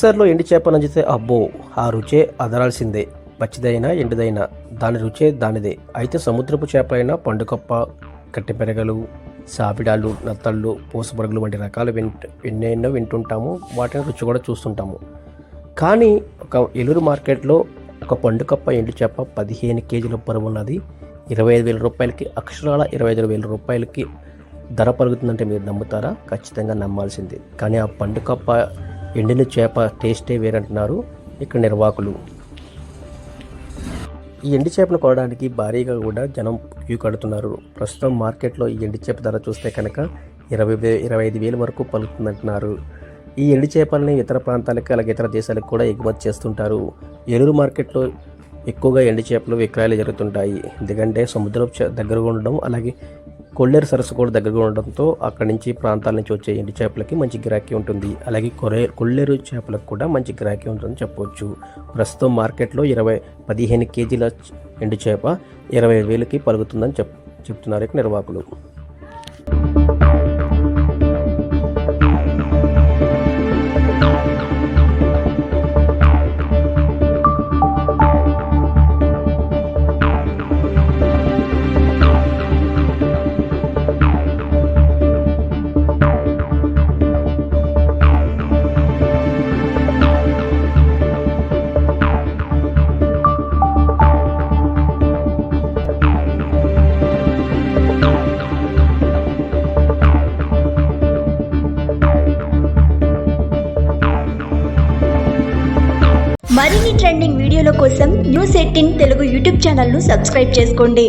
ఒక్కసారిలో ఎండి చేప నంచితే అబ్బో ఆ రుచే అదరాల్సిందే. పచ్చిదైనా ఎండిదైనా దాని రుచే దానిదే. అయితే సముద్రపు చేప అయినా పండుకప్ప, కట్టెపెరగలు, సాపిడాలు, నత్తళ్ళు, పూసబొరగలు వంటి రకాలు ఎన్నెన్నో వింటుంటాము. వాటిని రుచి కూడా చూస్తుంటాము. కానీ ఒక ఏలూరు మార్కెట్లో ఒక పండుకప్ప ఎండు చేప 15 కేజీల బరువున్నది 25,000 రూపాయలకి, అక్షరాల 25,000 రూపాయలకి ధర పలుకుతుందంటే మీరు నమ్ముతారా? ఖచ్చితంగా నమ్మాల్సిందే. కానీ ఆ పండుకప్ప ఎండిన చేప టేస్టే వేరంటున్నారు ఇక్కడ నిర్వాహకులు. ఈ ఎండి చేపను కొనడానికి భారీగా కూడా జనం క్యూ కడుతున్నారు. ప్రస్తుతం మార్కెట్లో ఈ ఎండి చేప ధర చూస్తే కనుక 25,000 వరకు పలుకుతుందంటున్నారు. ఈ ఎండి చేపలని ఇతర ప్రాంతాలకి అలాగే ఇతర దేశాలకు కూడా ఎగుమతి చేస్తుంటారు. ఏలూరు మార్కెట్లో ఎక్కువగా ఎండి చేపలు విక్రయాలు జరుగుతుంటాయి. ఎందుకంటే సముద్రం దగ్గరగా ఉండడం, అలాగే కొల్లేరు సరస్సు కూడా దగ్గరగా ఉండడంతో అక్కడి నుంచి ప్రాంతాల నుంచి వచ్చే ఎండి చేపలకి మంచి గిరాకీ ఉంటుంది. అలాగే కొల్లేరు చేపలకు కూడా మంచి గిరాకీ ఉంటుందని చెప్పవచ్చు. ప్రస్తుతం మార్కెట్లో 15 కేజీల ఎండు చేప 20,000కి పలుకుతుందని చెప్తున్నారు ఇక్కడ నిర్వాహకులు. మరిన్ని ట్రెండింగ్ వీడియోల కోసం న్యూస్ 18 తెలుగు యూట్యూబ్ ఛానల్ను సబ్స్క్రైబ్ చేసుకోండి.